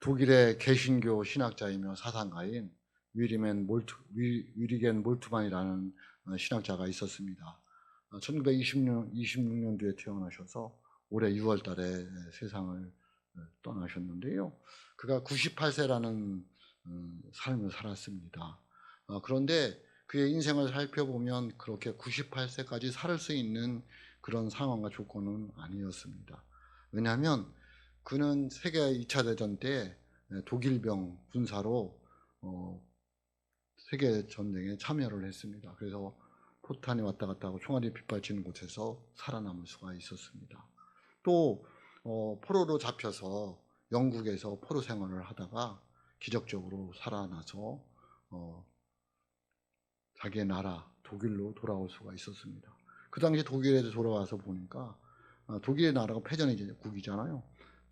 독일의 개신교 신학자이며 사상가인 위리겐 몰트만이라는 신학자가 있었습니다. 1926년도에 태어나셔서 올해 6월 달에 세상을 떠나셨는데요. 그가 98세라는 삶을 살았습니다. 그런데 그의 인생을 살펴보면 그렇게 98세까지 살 수 있는 그런 상황과 조건은 아니었습니다. 왜냐하면 그는 세계 2차 대전 때 독일병 군사로 세계 전쟁에 참여를 했습니다. 그래서 포탄이 왔다 갔다 하고 총알이 빗발치는 곳에서 살아남을 수가 있었습니다. 또 포로로 잡혀서 영국에서 포로 생활을 하다가 기적적으로 살아나서 자기의 나라 독일로 돌아올 수가 있었습니다. 그 당시 독일에 돌아와서 보니까 독일의 나라가 패전국이잖아요.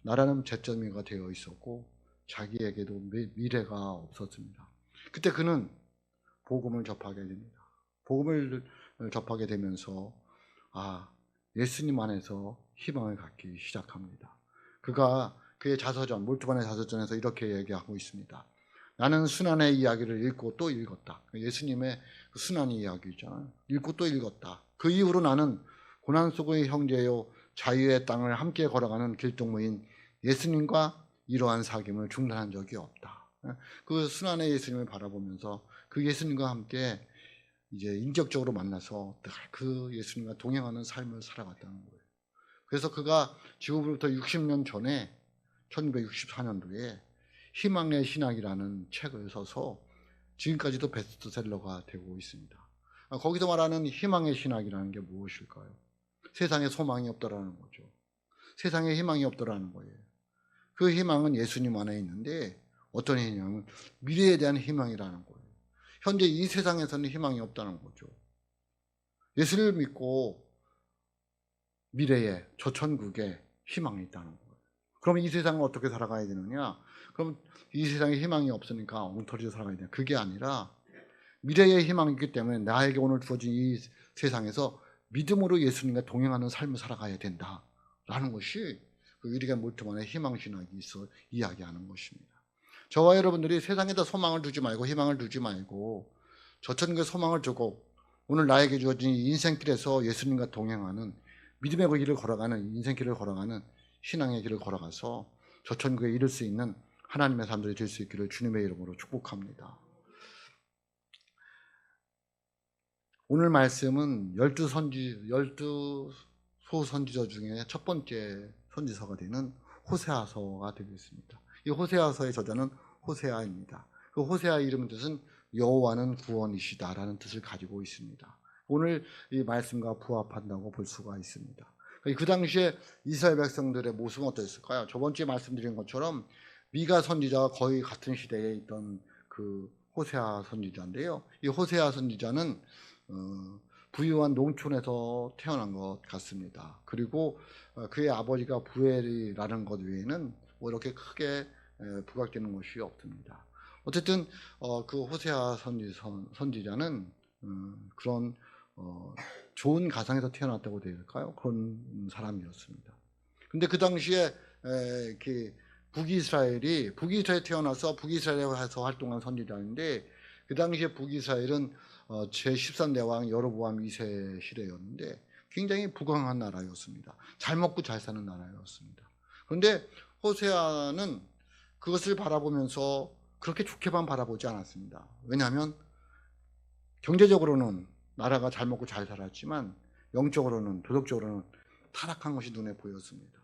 나라는 잿더미가 되어 있었고 자기에게도 미래가 없었습니다. 그때 그는 복음을 접하게 됩니다. 복음을 접하게 되면서 예수님 안에서 희망을 갖기 시작합니다. 그가 그의 자서전, 몰트만의 자서전에서 이렇게 얘기하고 있습니다. 나는 순환의 이야기를 읽고 또 읽었다. 예수님의 그 순환의 이야기 있잖아요. 읽고 또 읽었다. 그 이후로 나는 고난 속의 형제요 자유의 땅을 함께 걸어가는 길동무인 예수님과 이러한 사귐을 중단한 적이 없다. 그 순환의 예수님을 바라보면서 그 예수님과 함께 이제 인격적으로 만나서 그 예수님과 동행하는 삶을 살아갔다는 거예요. 그래서 그가 지금부터 60년 전에 1964년도에 희망의 신학이라는 책을 써서 지금까지도 베스트셀러가 되고 있습니다. 거기서 말하는 희망의 신학이라는 게 무엇일까요? 세상에 소망이 없다라는 거죠. 세상에 희망이 없다라는 거예요. 그 희망은 예수님 안에 있는데 어떤 희망은 미래에 대한 희망이라는 거예요. 현재 이 세상에서는 희망이 없다는 거죠. 예수를 믿고 미래에 저 천국에 희망이 있다는 거예요. 그럼 이 세상을 어떻게 살아가야 되느냐? 그럼 이 세상에 희망이 없으니까 엉터리로 살아가야 되냐? 그게 아니라 미래의 희망이 있기 때문에 나에게 오늘 주어진 이 세상에서 믿음으로 예수님과 동행하는 삶을 살아가야 된다라는 것이 그 위리겐 몰트만의 희망신학이 있어 이야기하는 것입니다. 저와 여러분들이 세상에다 소망을 두지 말고 희망을 두지 말고 저 천국에 소망을 두고 오늘 나에게 주어진 인생길에서 예수님과 동행하는 믿음의 길을 걸어가는 인생길을 걸어가는 신앙의 길을 걸어가서 저 천국에 이를 수 있는 하나님의 사람들이 될 수 있기를 주님의 이름으로 축복합니다. 오늘 말씀은 12소 선지서 중에 첫 번째 선지서가 되는 호세아서가 되겠습니다. 이 호세아서의 저자는 호세아입니다. 그 호세아 이름 뜻은 여호와는 구원이시다라는 뜻을 가지고 있습니다. 오늘 이 말씀과 부합한다고 볼 수가 있습니다. 그 당시에 이스라엘 백성들의 모습은 어떠했을까요? 저번 주에 말씀드린 것처럼 미가 선지자와 거의 같은 시대에 있던 그 호세아 선지자인데요. 이 호세아 선지자는 부유한 농촌에서 태어난 것 같습니다. 그리고 그의 아버지가 부엘이라는 것 외에는 뭐 이렇게 크게 부각되는 것이 없습니다. 어쨌든 그 호세아 선지자는 그런 좋은 가정에서 태어났다고 되어 있을까요? 그런 사람이었습니다. 근데 그 당시에 북이스라엘에 태어나서 북이스라엘에서 활동한 선지자인데 그 당시에 북이스라엘은 제13대 왕 여로보암 2세 시대였는데 굉장히 부강한 나라였습니다. 잘 먹고 잘 사는 나라였습니다. 그런데 호세아는 그것을 바라보면서 그렇게 좋게만 바라보지 않았습니다. 왜냐하면 경제적으로는 나라가 잘 먹고 잘 살았지만 영적으로는 도덕적으로는 타락한 것이 눈에 보였습니다.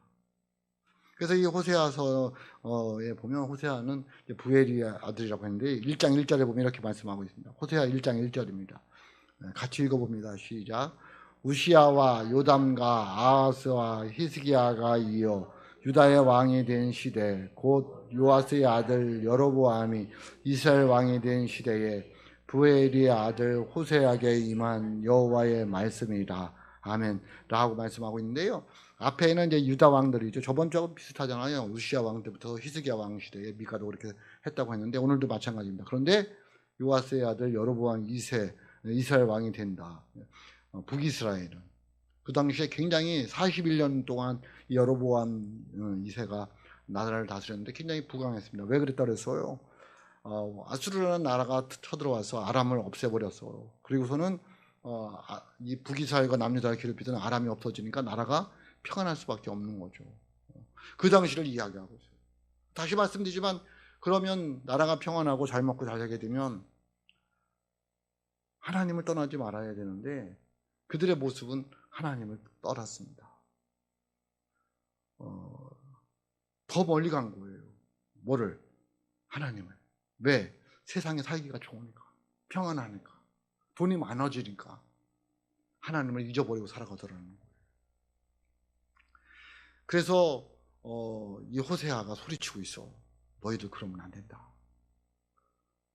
그래서 이 호세아서에 보면 호세아는 부엘의 아들이라고 했는데 1장 1절에 보면 이렇게 말씀하고 있습니다. 호세아 1장 1절입니다. 같이 읽어봅니다. 시작. 우시야와 요담과 아하스와 히스기야가 이어 유다의 왕이 된 시대 곧 요아스의 아들 여로보암이 이스라엘 왕이 된 시대에 부엘의 아들 호세아에게 임한 여호와의 말씀이다. 아멘. 라고 말씀하고 있는데요. 앞에는 이제 유다 왕들이죠. 저번 주하고 비슷하잖아요. 우시야 왕 때부터 히스기야 왕 시대에 미가도 그렇게 했다고 했는데 오늘도 마찬가지입니다. 그런데 요아스의 아들 여로보암 2세 이스라엘 왕이 된다. 북이스라엘은 그 당시에 굉장히 41년 동안 여로보암 2세가 나라를 다스렸는데 굉장히 부강했습니다. 왜 그랬다 그랬어요? 아수르라는 나라가 쳐들어와서 아람을 없애버렸어요. 그리고서는 이 북이스라엘과 남유다를 괴롭히던 아람이 없어지니까 나라가 평안할 수밖에 없는 거죠. 그 당시를 이야기하고 있어요. 다시 말씀드리지만 그러면 나라가 평안하고 잘 먹고 잘 살게 되면 하나님을 떠나지 말아야 되는데 그들의 모습은 하나님을 떠났습니다. 더 멀리 간 거예요. 뭐를? 하나님을. 왜? 세상에 살기가 좋으니까, 평안하니까, 돈이 많아지니까 하나님을 잊어버리고 살아가더라는 거예요. 그래서 이 호세아가 소리치고 있어. 너희들 그러면 안 된다.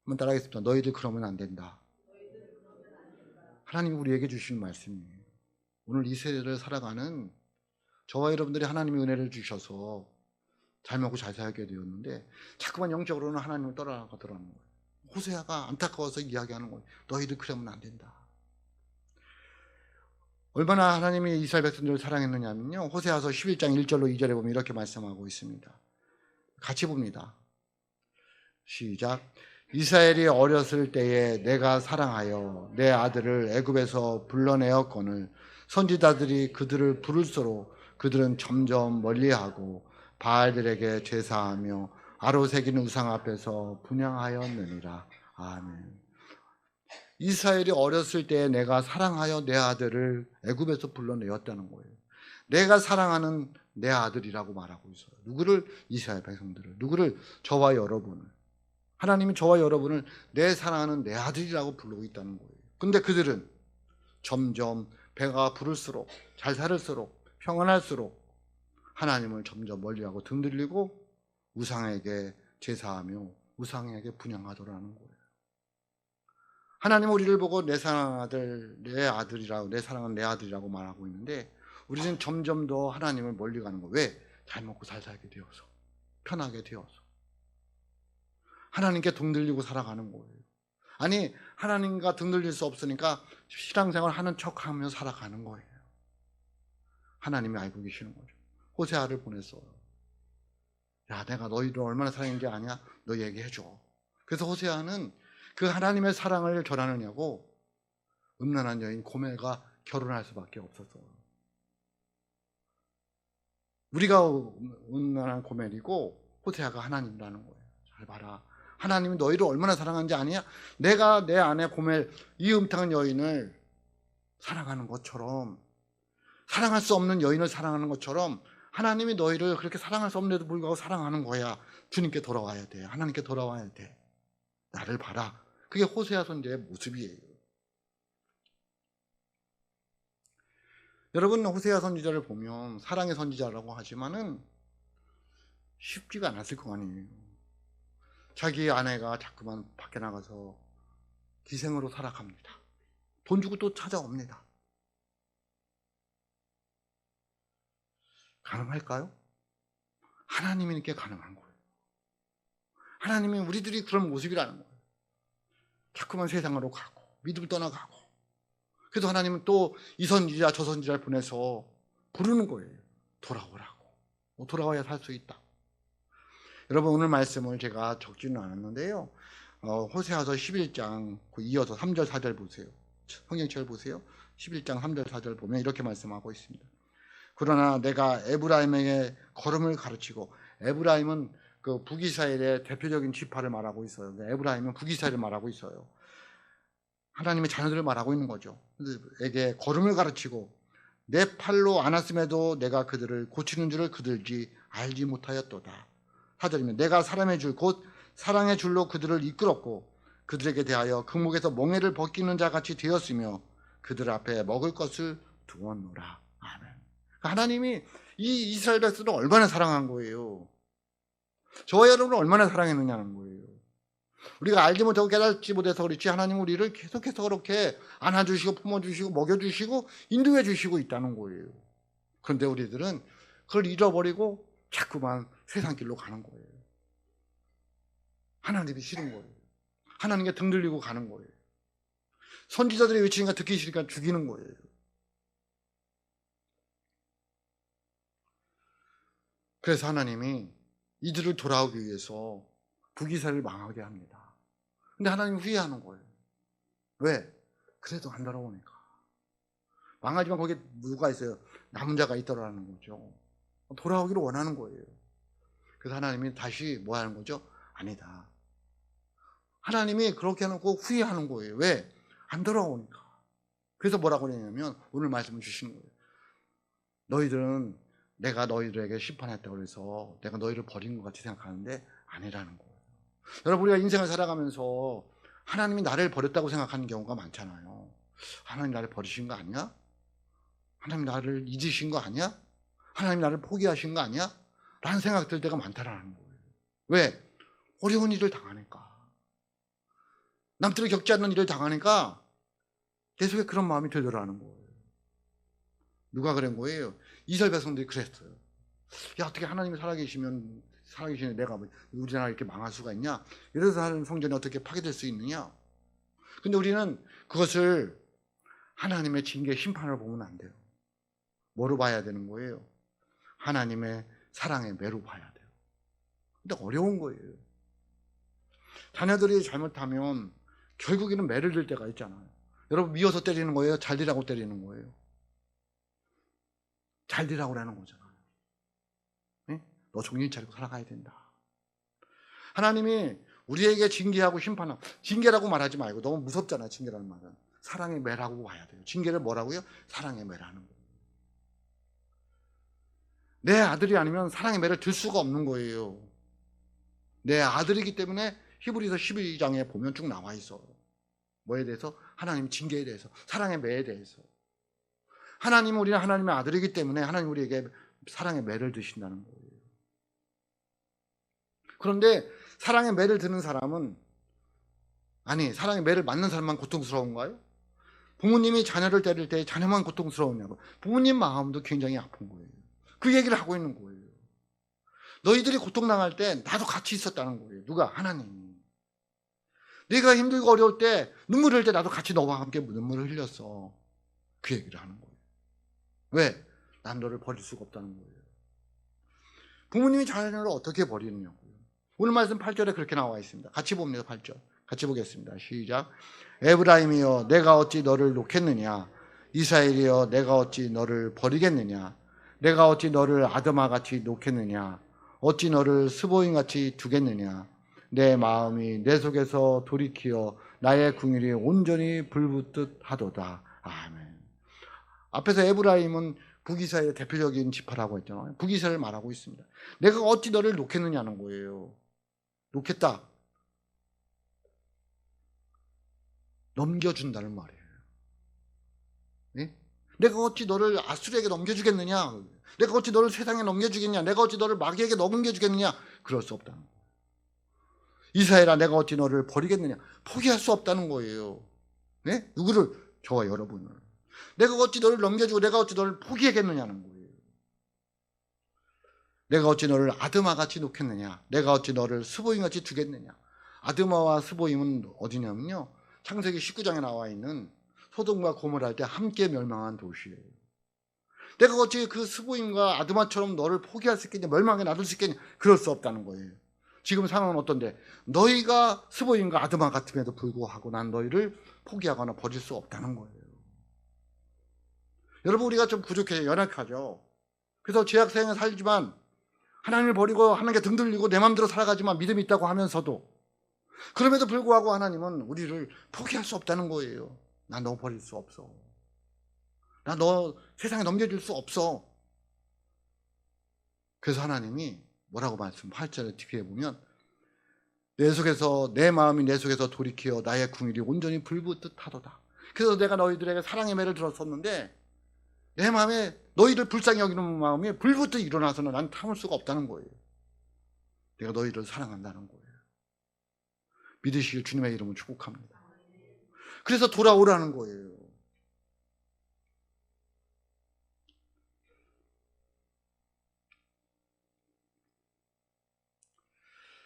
한번 따라하겠습니다. 너희들 그러면 안 된다. 하나님이 우리에게 주신 말씀이에요. 오늘 이 세대를 살아가는 저와 여러분들이 하나님의 은혜를 주셔서 잘 먹고 잘 살게 되었는데 자꾸만 영적으로는 하나님을 떠나가더라는 거예요. 호세아가 안타까워서 이야기하는 거예요. 너희들 그러면 안 된다. 얼마나 하나님이 이스라엘 백성들을 사랑했느냐면요, 호세아서 11장 1절로 2절에 보면 이렇게 말씀하고 있습니다. 같이 봅니다. 시작. 이스라엘이 어렸을 때에 내가 사랑하여 내 아들을 애굽에서 불러내었거늘 선지자들이 그들을 부를수록 그들은 점점 멀리하고 바알들에게 제사하며 아로새긴 우상 앞에서 분향하였느니라. 아멘. 이스라엘이 어렸을 때에 내가 사랑하여 내 아들을 애굽에서 불러내었다는 거예요. 내가 사랑하는 내 아들이라고 말하고 있어요. 누구를? 이스라엘 백성들을. 누구를? 저와 여러분을. 하나님이 저와 여러분을 내 사랑하는 내 아들이라고 부르고 있다는 거예요. 근데 그들은 점점 배가 부를수록, 잘 살을수록, 평안할수록 하나님을 점점 멀리하고 등 들리고 우상에게 제사하며 우상에게 분향하더라는 거예요. 하나님은 우리를 보고 내 사랑하는 아들, 내 아들이라고, 내 사랑하는 내 아들이라고 말하고 있는데 우리는 점점 더 하나님을 멀리 가는 거예요. 왜? 잘 먹고 잘 살게 되어서, 편하게 되어서 하나님께 등 들리고 살아가는 거예요. 아니, 하나님과 등 들릴 수 없으니까 신앙생활 하는 척하며 살아가는 거예요. 하나님이 알고 계시는 거죠. 호세아를 보냈어요. 야, 내가 너희를 얼마나 사랑했는지 아냐? 너 얘기해줘. 그래서 호세아는 그 하나님의 사랑을 전하느냐고 음란한 여인 고멜과 결혼할 수밖에 없었어요. 우리가 음란한 고멜이고 호세아가 하나님이라는 거예요. 잘 봐라. 하나님이 너희를 얼마나 사랑하는지 아니야? 내가 내 아내 고멜, 이 음탕한 여인을 사랑하는 것처럼, 사랑할 수 없는 여인을 사랑하는 것처럼 하나님이 너희를 그렇게 사랑할 수 없는데도 불구하고 사랑하는 거야. 주님께 돌아와야 돼. 하나님께 돌아와야 돼. 나를 봐라. 그게 호세아 선지자의 모습이에요. 여러분, 호세아 선지자를 보면 사랑의 선지자라고 하지만은 쉽지가 않았을 거 아니에요. 자기 아내가 자꾸만 밖에 나가서 기생으로 살아갑니다. 돈 주고 또 찾아옵니다. 가능할까요? 하나님이니까 가능한 거예요. 하나님이 우리들이 그런 모습이라는 거예요. 자꾸만 세상으로 가고 믿음을 떠나가고. 그래서 하나님은 또 이 선지자 저 선지자를 보내서 부르는 거예요. 돌아오라고. 돌아와야 살 수 있다. 여러분, 오늘 말씀을 제가 적지는 않았는데요. 호세아서 11장 이어서 3절 4절 보세요. 성경책을 보세요. 11장 3절 4절 보면 이렇게 말씀하고 있습니다. 그러나 내가 에브라임에게 걸음을 가르치고, 에브라임은 그 북이스라엘의 대표적인 지파를 말하고 있어요. 에브라임은 북이스라엘을 말하고 있어요. 하나님의 자녀들을 말하고 있는 거죠. 에게 걸음을 가르치고 내 팔로 안았음에도 내가 그들을 고치는 줄을 그들이 알지 못하였도다. 4절이면 내가 사람의 줄 곧 사랑의 줄로 그들을 이끌었고 그들에게 대하여 금목에서 멍에를 벗기는 자 같이 되었으며 그들 앞에 먹을 것을 두었노라. 아멘. 하나님이 이 이스라엘 백성을 얼마나 사랑한 거예요. 저와 여러분을 얼마나 사랑했느냐는 거예요. 우리가 알지 못하고 깨닫지 못해서 그렇지 하나님은 우리를 계속해서 그렇게 안아주시고 품어주시고 먹여주시고 인도해 주시고 있다는 거예요. 그런데 우리들은 그걸 잃어버리고 자꾸만 세상 길로 가는 거예요. 하나님이 싫은 거예요. 하나님께 등 들리고 가는 거예요. 선지자들의 외치니까 듣기 싫으니까 죽이는 거예요. 그래서 하나님이 이들을 돌아오기 위해서 북이스라엘을 망하게 합니다. 근데 하나님 후회하는 거예요. 왜? 그래도 안 돌아오니까. 망하지만 거기에 누가 있어요? 남은 자가 있더라는 거죠. 돌아오기를 원하는 거예요. 그래서 하나님이 다시 뭐 하는 거죠? 아니다. 하나님이 그렇게 해놓고 후회하는 거예요. 왜? 안 돌아오니까. 그래서 뭐라고 그러냐면 오늘 말씀을 주시는 거예요. 너희들은 내가 너희들에게 심판했다고 그래서 내가 너희를 버린 것 같이 생각하는데 아니라는 거예요. 여러분, 우리가 인생을 살아가면서 하나님이 나를 버렸다고 생각하는 경우가 많잖아요. 하나님 나를 버리신 거 아니야? 하나님 나를 잊으신 거 아니야? 하나님 나를 포기하신 거 아니야? 라는 생각 들 때가 많다라는 거예요. 왜? 어려운 일을 당하니까. 남들이 겪지 않는 일을 당하니까 계속 그런 마음이 들더라는 거예요. 누가 그런 거예요? 이스라엘 백성들이 그랬어요. 야, 어떻게 하나님이 살아계시는 내가 우리나라 이렇게 망할 수가 있냐? 이래서 하는 성전이 어떻게 파괴될 수 있느냐? 근데 우리는 그것을 하나님의 징계 심판을 보면 안 돼요. 뭐로 봐야 되는 거예요? 하나님의 사랑의 매로 봐야 돼요. 근데 어려운 거예요. 자녀들이 잘못하면 결국에는 매를 들 때가 있잖아요. 여러분, 미워서 때리는 거예요? 잘 되라고 때리는 거예요? 잘 되라고 하는 거잖아요. 네? 너 정신 차리고 살아가야 된다. 하나님이 우리에게 징계하고 심판하고, 징계라고 말하지 말고, 너무 무섭잖아요, 징계라는 말은. 사랑의 매라고 봐야 돼요. 징계를 뭐라고요? 사랑의 매라는 거예요. 내 아들이 아니면 사랑의 매를 들 수가 없는 거예요. 내 아들이기 때문에 히브리서 12장에 보면 쭉 나와 있어요. 뭐에 대해서? 하나님 징계에 대해서, 사랑의 매에 대해서. 하나님은 우리는 하나님의 아들이기 때문에 하나님 우리에게 사랑의 매를 드신다는 거예요. 그런데 사랑의 매를 드는 사람은, 아니, 사랑의 매를 맞는 사람만 고통스러운가요? 부모님이 자녀를 때릴 때 자녀만 고통스러우냐고. 부모님 마음도 굉장히 아픈 거예요. 그 얘기를 하고 있는 거예요. 너희들이 고통당할 때 나도 같이 있었다는 거예요. 누가? 하나님이. 네가 힘들고 어려울 때, 눈물 흘릴 때 나도 같이 너와 함께 눈물을 흘렸어. 그 얘기를 하는 거예요. 왜? 난 너를 버릴 수가 없다는 거예요. 부모님이 자녀를 어떻게 버리느냐고요. 오늘 말씀 8절에 그렇게 나와 있습니다. 같이 봅니다. 8절. 같이 보겠습니다. 시작. 에브라임이여 내가 어찌 너를 놓겠느냐? 이스라엘이여 내가 어찌 너를 버리겠느냐? 내가 어찌 너를 아드마같이 놓겠느냐? 어찌 너를 스보임같이 두겠느냐? 내 마음이 내 속에서 돌이키어 나의 궁일이 온전히 불붙듯 하도다. 아멘. 앞에서 에브라임은 북이스라엘의 대표적인 지파라고 했잖아요. 북이스라엘을 말하고 있습니다. 내가 어찌 너를 놓겠느냐는 거예요. 놓겠다. 넘겨준다는 말이에요. 네? 내가 어찌 너를 아수르에게 넘겨주겠느냐? 내가 어찌 너를 세상에 넘겨주겠냐? 내가 어찌 너를 마귀에게 넘겨주겠느냐? 그럴 수 없다는 거예요. 이스라엘아 내가 어찌 너를 버리겠느냐? 포기할 수 없다는 거예요. 네? 누구를? 저와 여러분을. 내가 어찌 너를 넘겨주고 내가 어찌 너를 포기하겠느냐는 거예요. 내가 어찌 너를 아드마같이 놓겠느냐? 내가 어찌 너를 스보임같이 두겠느냐? 아드마와 스보임은 어디냐면요, 창세기 19장에 나와 있는 소돔과 고모라할 때 함께 멸망한 도시예요. 내가 어찌 그 스보임과 아드마처럼 너를 포기할 수 있겠냐? 멸망에 놔둘 수 있겠냐? 그럴 수 없다는 거예요. 지금 상황은 어떤데? 너희가 스보임과 아드마 같음에도 불구하고 난 너희를 포기하거나 버릴 수 없다는 거예요. 여러분, 우리가 좀 부족해요. 연약하죠. 그래서 죄악생에 살지만 하나님을 버리고 하나님께 등 들리고 내 마음대로 살아가지만 믿음이 있다고 하면서도, 그럼에도 불구하고 하나님은 우리를 포기할 수 없다는 거예요. 나 너 버릴 수 없어. 나 너 세상에 넘겨줄 수 없어. 그래서 하나님이 뭐라고 말씀 8절에 뒤에 보면 내 속에서 내 마음이 내 속에서 돌이키어 나의 궁일이 온전히 불붙듯 하도다. 그래서 내가 너희들에게 사랑의 매를 들었었는데 내 마음에 너희를 불쌍히 여기는 마음이 불붙듯 일어나서는 난 참을 수가 없다는 거예요. 내가 너희를 사랑한다는 거예요. 믿으시길 주님의 이름으로 축복합니다. 그래서 돌아오라는 거예요.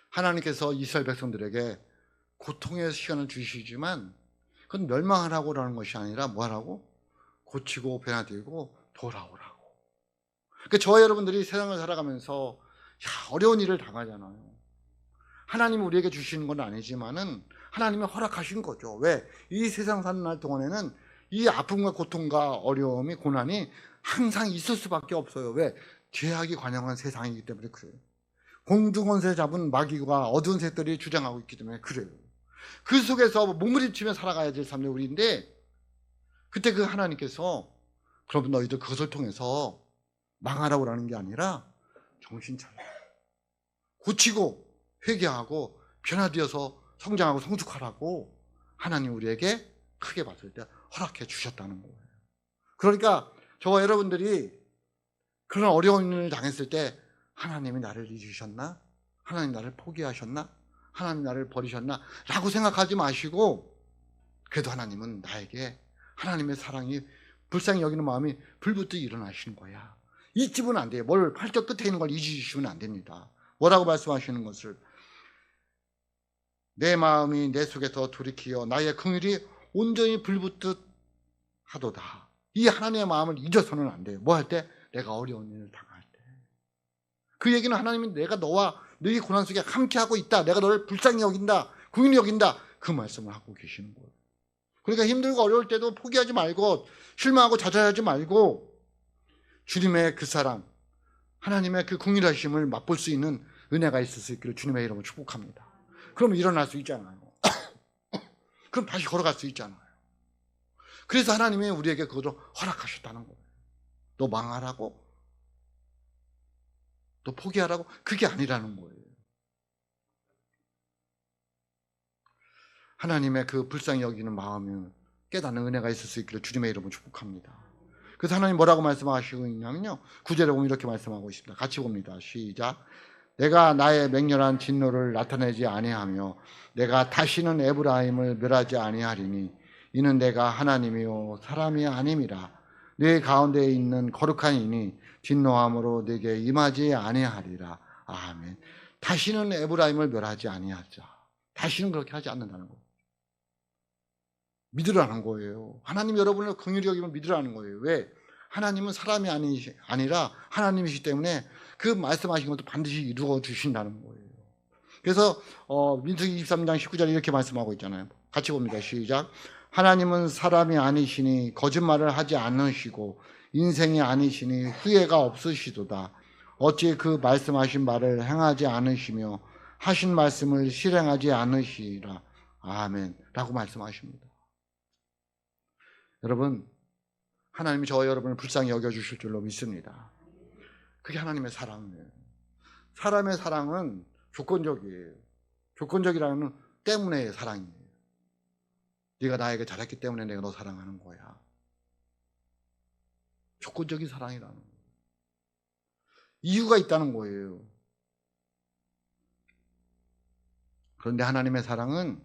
하나님께서 이스라엘 백성들에게 고통의 시간을 주시지만 그건 멸망하라고 하는 것이 아니라 뭐 하라고? 고치고 변화되고 돌아오라고. 그러니까 저와 여러분들이 세상을 살아가면서 어려운 일을 당하잖아요. 하나님이 우리에게 주시는 건 아니지만은 하나님이 허락하신 거죠. 왜? 이 세상 사는 날 동안에는 이 아픔과 고통과 어려움이, 고난이 항상 있을 수밖에 없어요. 왜? 죄악이 관영한 세상이기 때문에 그래요. 공중원세 잡은 마귀와 어두운 색들이 주장하고 있기 때문에 그래요. 그 속에서 몸부림치며 살아가야 될 사람들이 우리인데, 그때 그 하나님께서 그럼 너희들 그것을 통해서 망하라고 하는 게 아니라 정신 차려 고치고 회개하고 변화되어서 성장하고 성숙하라고 하나님 우리에게 크게 봤을 때 허락해 주셨다는 거예요. 그러니까 저와 여러분들이 그런 어려운 일을 당했을 때 하나님이 나를 잊으셨나? 하나님 나를 포기하셨나? 하나님 나를 버리셨나? 라고 생각하지 마시고, 그래도 하나님은 나에게 하나님의 사랑이, 불쌍히 여기는 마음이 불붙듯 일어나시는 거야. 잊지면 안 돼요. 뭘 팔적 끝에 있는 걸 잊으시면 안 됩니다. 뭐라고 말씀하시는 것을, 내 마음이 내 속에서 돌이키어 나의 긍휼이 온전히 불붙듯 하도다. 이 하나님의 마음을 잊어서는 안 돼요. 뭐 할 때? 내가 어려운 일을 당할 때. 그 얘기는 하나님이 내가 너와 너희 고난 속에 함께하고 있다, 내가 너를 불쌍히 여긴다, 긍휼히 여긴다, 그 말씀을 하고 계시는 거예요. 그러니까 힘들고 어려울 때도 포기하지 말고 실망하고 좌절하지 말고 주님의 그 사랑, 하나님의 그 긍휼하심을 맛볼 수 있는 은혜가 있을 수 있기를 주님의 이름으로 축복합니다. 그러면 일어날 수 있잖아요. 그럼 다시 걸어갈 수 있잖아요. 그래서 하나님이 우리에게 그것을 허락하셨다는 거예요. 너 망하라고? 너 포기하라고? 그게 아니라는 거예요. 하나님의 그 불쌍히 여기는 마음을 깨닫는 은혜가 있을 수 있기를 주님의 이름으로 축복합니다. 그래서 하나님 뭐라고 말씀하시고 있냐면요, 9절에 보면 이렇게 말씀하고 있습니다. 같이 봅니다. 시작. 내가 나의 맹렬한 진노를 나타내지 아니하며 내가 다시는 에브라임을 멸하지 아니하리니 이는 내가 하나님이요 사람이 아님이라. 네 가운데에 있는 거룩한 이니 진노함으로 네게 임하지 아니하리라. 아멘. 다시는 에브라임을 멸하지 아니하자. 다시는 그렇게 하지 않는다는 거. 믿으라는 거예요. 하나님 여러분을 긍휼히 여기면 믿으라는 거예요. 왜? 하나님은 사람이 아니라 하나님이시기 때문에 그 말씀하신 것도 반드시 이루어 주신다는 거예요. 그래서 민수기 23장 19절에 이렇게 말씀하고 있잖아요. 같이 봅니다. 시작. 하나님은 사람이 아니시니 거짓말을 하지 않으시고 인생이 아니시니 후회가 없으시도다. 어찌 그 말씀하신 말을 행하지 않으시며 하신 말씀을 실행하지 않으시라. 아멘. 라고 말씀하십니다. 여러분, 하나님이 저와 여러분을 불쌍히 여겨주실 줄로 믿습니다. 그게 하나님의 사랑이에요. 사람의 사랑은 조건적이에요. 조건적이라는 때문에 사랑이에요. 네가 나에게 잘했기 때문에 내가 너 사랑하는 거야. 조건적인 사랑이라는 거예요. 이유가 있다는 거예요. 그런데 하나님의 사랑은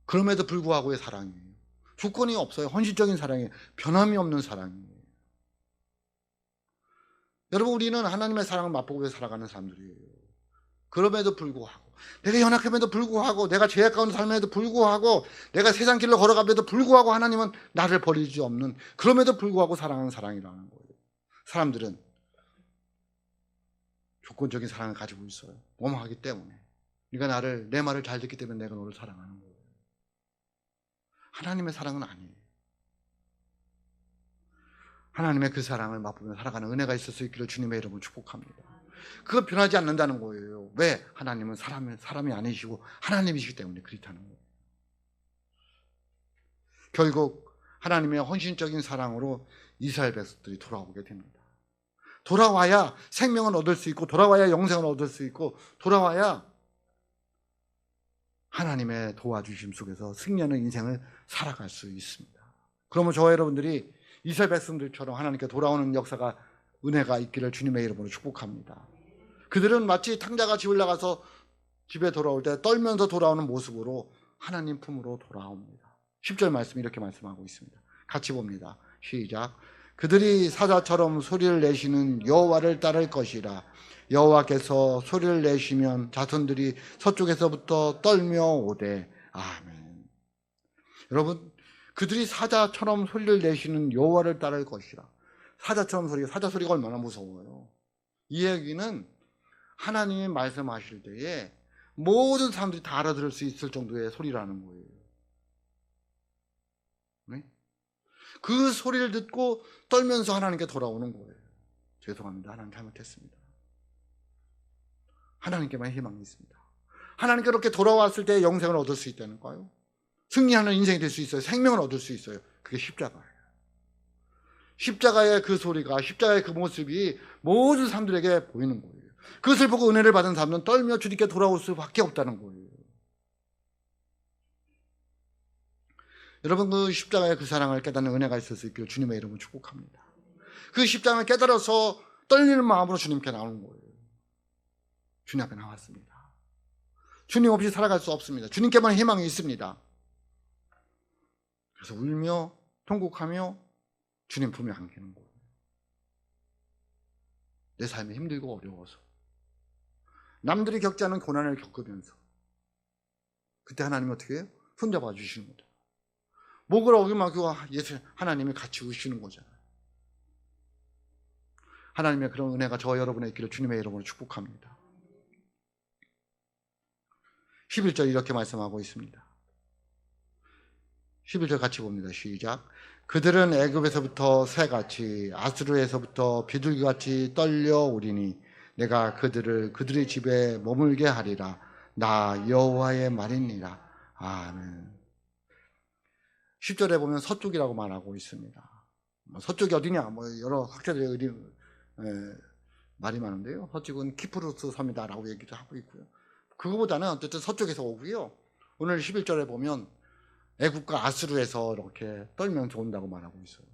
그럼에도 불구하고의 사랑이에요. 조건이 없어요. 헌신적인 사랑이에요. 변함이 없는 사랑이에요. 여러분, 우리는 하나님의 사랑을 맛보고 살아가는 사람들이에요. 그럼에도 불구하고, 내가 연약함에도 불구하고, 내가 죄악 가운데 삶에도 불구하고, 내가 세상 길로 걸어가면도 불구하고 하나님은 나를 버리지 없는, 그럼에도 불구하고 사랑하는 사랑이라는 거예요. 사람들은 조건적인 사랑을 가지고 있어요. 뭐뭐하기 때문에. 네가 내 말을 잘 듣기 때문에 내가 너를 사랑하는 거예요. 하나님의 사랑은 아니에요. 하나님의 그 사랑을 맛보며 살아가는 은혜가 있을 수 있기를 주님의 이름으로 축복합니다. 그건 변하지 않는다는 거예요. 왜? 하나님은 사람이 아니시고 하나님이시기 때문에 그렇다는 거예요. 결국 하나님의 헌신적인 사랑으로 이스라엘 백성들이 돌아오게 됩니다. 돌아와야 생명을 얻을 수 있고, 돌아와야 영생을 얻을 수 있고, 돌아와야 하나님의 도와주심 속에서 승리하는 인생을 살아갈 수 있습니다. 그러면 저와 여러분들이 이스라엘 백성들처럼 하나님께 돌아오는 역사가, 은혜가 있기를 주님의 이름으로 축복합니다. 그들은 마치 탕자가 집을 나가서 집에 돌아올 때 떨면서 돌아오는 모습으로 하나님 품으로 돌아옵니다. 10절 말씀 이렇게 말씀하고 있습니다. 같이 봅니다. 시작. 그들이 사자처럼 소리를 내시는 여호와를 따를 것이라. 여호와께서 소리를 내시면 자손들이 서쪽에서부터 떨며 오되. 아멘. 여러분, 그들이 사자처럼 소리를 내시는 여호와를 따를 것이라. 사자처럼 사자 소리가 얼마나 무서워요. 이 얘기는 하나님이 말씀하실 때에 모든 사람들이 다 알아들을 수 있을 정도의 소리라는 거예요. 네? 그 소리를 듣고 떨면서 하나님께 돌아오는 거예요. 죄송합니다. 하나님 잘못했습니다. 하나님께만 희망이 있습니다. 하나님께 그렇게 돌아왔을 때 영생을 얻을 수 있다는 거예요. 승리하는 인생이 될 수 있어요. 생명을 얻을 수 있어요. 그게 십자가예요. 십자가의 그 소리가, 십자가의 그 모습이 모든 사람들에게 보이는 거예요. 그것을 보고 은혜를 받은 사람은 떨며 주님께 돌아올 수밖에 없다는 거예요. 여러분, 그 십자가의 그 사랑을 깨닫는 은혜가 있을 수 있기를 주님의 이름으로 축복합니다. 그 십자가를 깨달아서 떨리는 마음으로 주님께 나오는 거예요. 주님 앞에 나왔습니다. 주님 없이 살아갈 수 없습니다. 주님께만 희망이 있습니다. 그래서 울며 통곡하며 주님 품에 안기는 거예요. 내 삶이 힘들고 어려워서, 남들이 겪지 않은 고난을 겪으면서 그때 하나님이 어떻게 해요? 손잡아 주시는 거죠. 목을 어루만지고 하나님이 같이 우시는 거잖아요. 하나님의 그런 은혜가 저와 여러분의 있기를 주님의 이름으로 축복합니다. 11절 이렇게 말씀하고 있습니다. 11절 같이 봅니다. 시작. 그들은 애굽에서부터 새같이 아수르에서부터 비둘기같이 떨려오리니 내가 그들을 그들의 집에 머물게 하리라. 나 여호와의 말이니라. 아멘. 10절에 보면 서쪽이라고 말하고 있습니다. 서쪽이 어디냐? 여러 학자들의 말이 많은데요. 서쪽은 키프루스 섬이다라고 얘기도 하고 있고요. 그거보다는 어쨌든 서쪽에서 오고요. 오늘 11절에 보면 애굽과 아수르에서 이렇게 떨면서 온다고 말하고 있어요.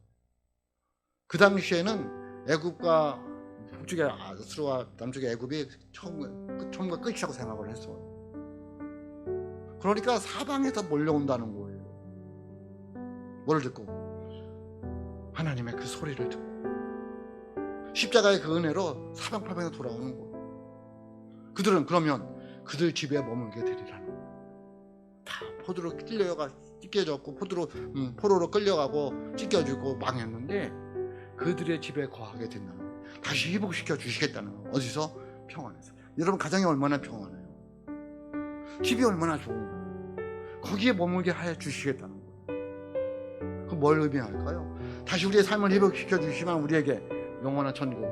그 당시에는 애굽과 북쪽의 아수르와 남쪽의 애굽이 처음과 끝이라고 생각을 했어요. 그러니까 사방에서 몰려온다는 거예요. 뭐를 듣고? 하나님의 그 소리를 듣고 십자가의 그 은혜로 사방팔방에서 돌아오는 거예요. 그들은 그러면 그들 집에 머물게 되리라는 거예요. 다 포로로 찢겨졌고 포로로 끌려가고 찢겨지고 망했는데 그들의 집에 거하게 된다는 거예요. 다시 회복시켜 주시겠다는 거예요. 어디서? 평안에서. 여러분, 가정이 얼마나 평안해요? 집이 얼마나 좋은 거예요? 거기에 머물게 해 주시겠다는 거예요. 그럼 뭘 의미할까요? 다시 우리의 삶을 회복시켜 주시면 우리에게 영원한 천국,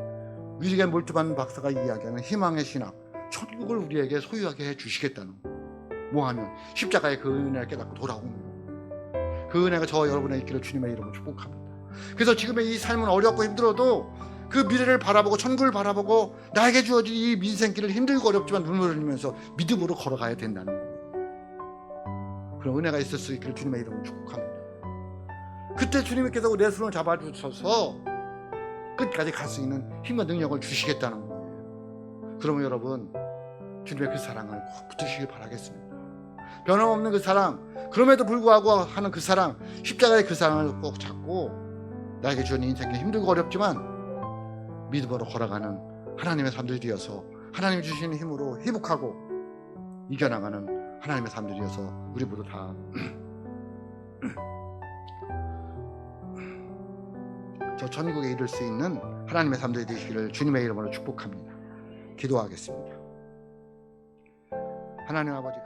위기에 몰두한 박사가 이야기하는 희망의 신학, 천국을 우리에게 소유하게 해 주시겠다는 거예요. 뭐하면? 십자가의 그 은혜를 깨닫고 돌아오는 거예요. 그 은혜가 저와 여러분의 있기를 주님의 이름으로 축복합니다. 그래서 지금의 이 삶은 어렵고 힘들어도 그 미래를 바라보고 천국을 바라보고 나에게 주어진 이 민생길을 힘들고 어렵지만 눈물을 흘리면서 믿음으로 걸어가야 된다는 거예요. 그런 은혜가 있을 수 있기를 주님의 이름으로 축복합니다. 그때 주님께서 내 손을 잡아주셔서 끝까지 갈 수 있는 힘과 능력을 주시겠다는 거예요. 그러면 여러분, 주님의 그 사랑을 꼭 붙으시길 바라겠습니다. 변함없는 그 사랑, 그럼에도 불구하고 하는 그 사랑, 십자가의 그 사랑을 꼭 잡고 나에게 주는 인생이 힘들고 어렵지만 믿음으로 걸어가는 하나님의 사람들이 되어서 하나님이 주시는 힘으로 회복하고 이겨나가는 하나님의 사람들이 되어서 우리 모두 다 저 천국에 이를 수 있는 하나님의 사람들이 되시기를 주님의 이름으로 축복합니다. 기도하겠습니다. 하나님 아버지,